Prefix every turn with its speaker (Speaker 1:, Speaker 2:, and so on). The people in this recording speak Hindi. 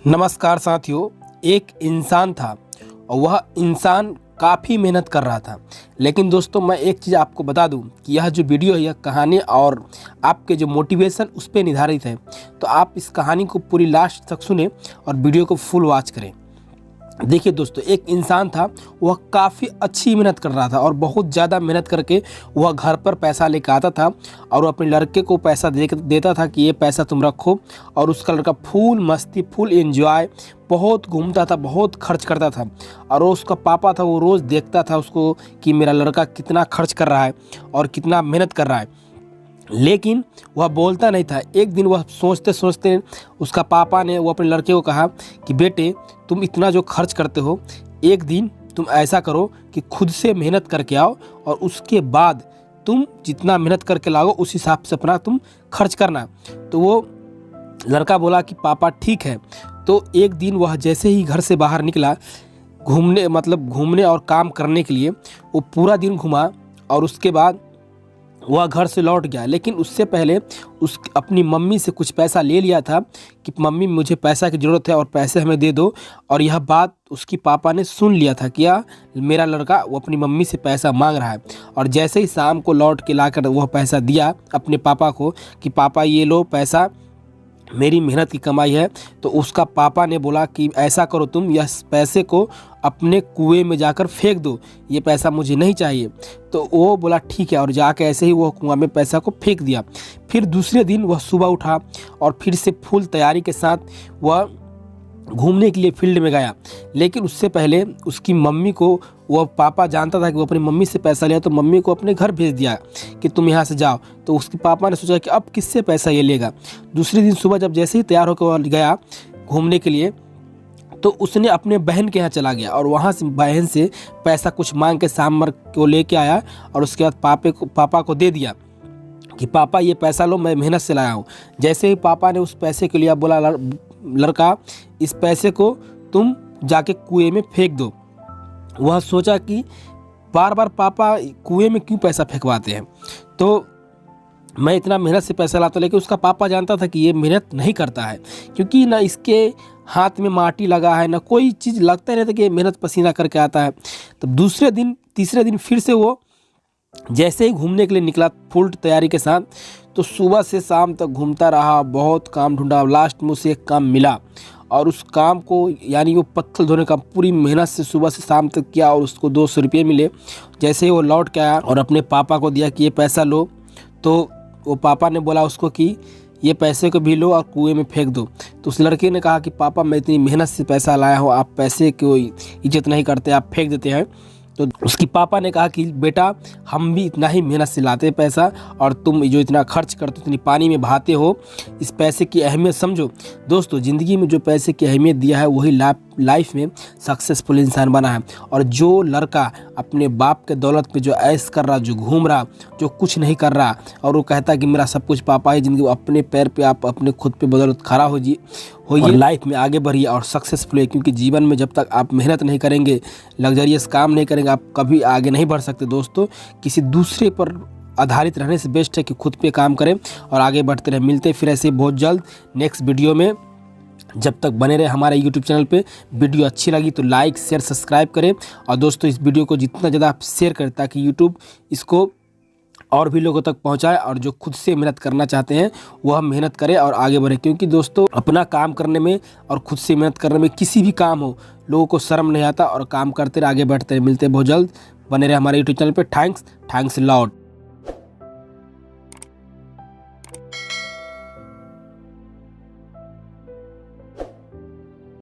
Speaker 1: नमस्कार साथियों। एक इंसान था और वह इंसान काफ़ी मेहनत कर रहा था। लेकिन दोस्तों मैं एक चीज़ आपको बता दूं कि यह जो वीडियो है यह कहानी और आपके जो मोटिवेशन उस पर निर्धारित है। तो आप इस कहानी को पूरी लास्ट तक सुने और वीडियो को फुल वॉच करें। देखिए दोस्तों, एक इंसान था, वह काफ़ी अच्छी मेहनत कर रहा था और बहुत ज़्यादा मेहनत करके वह घर पर पैसा लेकर आता था और अपने लड़के को पैसा देता था कि ये पैसा तुम रखो। और उसका लड़का फुल मस्ती, फुल एंजॉय, बहुत घूमता था, बहुत खर्च करता था। और वो उसका पापा था, वो रोज़ देखता था उसको कि मेरा लड़का कितना खर्च कर रहा है और कितना मेहनत कर रहा है, लेकिन वह बोलता नहीं था। एक दिन वह सोचते सोचते उसका पापा ने वो अपने लड़के को कहा कि बेटे, तुम इतना जो खर्च करते हो, एक दिन तुम ऐसा करो कि खुद से मेहनत करके आओ और उसके बाद तुम जितना मेहनत करके लाओ उस हिसाब से अपना तुम खर्च करना। तो वो लड़का बोला कि पापा ठीक है। तो एक दिन वह जैसे ही घर से बाहर निकला घूमने और काम करने के लिए, वो पूरा दिन घुमा और उसके बाद वह घर से लौट गया। लेकिन उससे पहले अपनी मम्मी से कुछ पैसा ले लिया था कि मम्मी मुझे पैसा की ज़रूरत है और पैसे हमें दे दो। और यह बात उसकी पापा ने सुन लिया था कि मेरा लड़का वो अपनी मम्मी से पैसा मांग रहा है। और जैसे ही शाम को लौट के लाकर वह पैसा दिया अपने पापा को कि पापा ये लो पैसा, मेरी मेहनत की कमाई है। तो उसका पापा ने बोला कि ऐसा करो, तुम यह पैसे को अपने कुएं में जाकर फेंक दो, ये पैसा मुझे नहीं चाहिए। तो वो बोला ठीक है, और जाके ऐसे ही वो कुआं में पैसा को फेंक दिया। फिर दूसरे दिन वह सुबह उठा और फिर से फुल तैयारी के साथ वह घूमने के लिए फील्ड में गया। लेकिन उससे पहले उसकी मम्मी को, वह पापा जानता था कि वो अपनी मम्मी से पैसा लिया, तो मम्मी को अपने घर भेज दिया कि तुम यहाँ से जाओ। तो उसके पापा ने सोचा कि अब किससे पैसा ये लेगा। दूसरे दिन सुबह जब जैसे ही तैयार होकर वह गया घूमने के लिए, तो उसने अपने बहन के यहाँ चला गया और वहाँ से बहन से पैसा कुछ मांग के शाम को लेके आया और उसके बाद पापा को दे दिया कि पापा ये पैसा लो, मैं मेहनत से लाया हूँ। जैसे ही पापा ने उस पैसे के लिए बोला, लड़का इस पैसे को तुम जाके कुएं में फेंक दो। वह सोचा कि बार बार पापा कुएं में क्यों पैसा फेंकवाते हैं, तो मैं इतना मेहनत से पैसा लाता हूँ। लेकिन उसका पापा जानता था कि ये मेहनत नहीं करता है, क्योंकि ना इसके हाथ में माटी लगा है, ना कोई चीज़ लगता नहीं था कि ये मेहनत पसीना करके आता है। तो दूसरे दिन तीसरे दिन फिर से वो जैसे ही घूमने के लिए निकला फुल तैयारी के साथ, तो सुबह से शाम तक घूमता रहा, बहुत काम ढूंढा, लास्ट में उसे एक काम मिला। और उस काम को, यानी वो पत्थर धोने का, पूरी मेहनत से सुबह से शाम तक किया और उसको 200 रुपये मिले। जैसे ही वो लौट के आया और अपने पापा को दिया कि ये पैसा लो, तो वो पापा ने बोला उसको कि ये पैसे को भी लो और कुएं में फेंक दो। तो उस लड़के ने कहा कि पापा मैं इतनी मेहनत से पैसा लाया हूँ, आप पैसे की इज्जत नहीं करते, आप फेंक देते हैं। तो उसकी पापा ने कहा कि बेटा, हम भी इतना ही मेहनत से लाते हैं पैसा, और तुम जो इतना खर्च करते हो, इतनी पानी में बहाते हो, इस पैसे की अहमियत समझो। दोस्तों, ज़िंदगी में जो पैसे की अहमियत दिया है वही लाइफ में सक्सेसफुल इंसान बना है। और जो लड़का अपने बाप के दौलत पे जो ऐश कर रहा, जो घूम रहा, जो कुछ नहीं कर रहा, और वो कहता कि मेरा सब कुछ पापा ही ज़िंदगी, अपने पैर पे आप अपने खुद पे बदौलत खड़ा होइए, लाइफ में आगे बढ़िए और सक्सेसफुल है। क्योंकि जीवन में जब तक आप मेहनत नहीं करेंगे, लग्जरियस काम नहीं करेंगे, आप कभी आगे नहीं बढ़ सकते। दोस्तों, किसी दूसरे पर आधारित रहने से बेस्ट है कि खुद पे काम करें और आगे बढ़ते रहें। मिलते फिर ऐसे बहुत जल्द नेक्स्ट वीडियो में। जब तक बने रहे हमारे यूट्यूब चैनल पे। वीडियो अच्छी लगी तो लाइक शेयर सब्सक्राइब करें, और दोस्तों इस वीडियो को जितना ज़्यादा आप शेयर करें ताकि यूट्यूब इसको और भी लोगों तक पहुंचाए, और जो खुद से मेहनत करना चाहते हैं वह मेहनत करें और आगे बढ़े। क्योंकि दोस्तों, अपना काम करने में और खुद से मेहनत करने में, किसी भी काम हो, लोगों को शर्म नहीं आता, और काम करते रहे, आगे बढ़ते रहे। मिलते बहुत जल्द, बने रहे हमारे यूट्यूब चैनल पे। Thanks lot.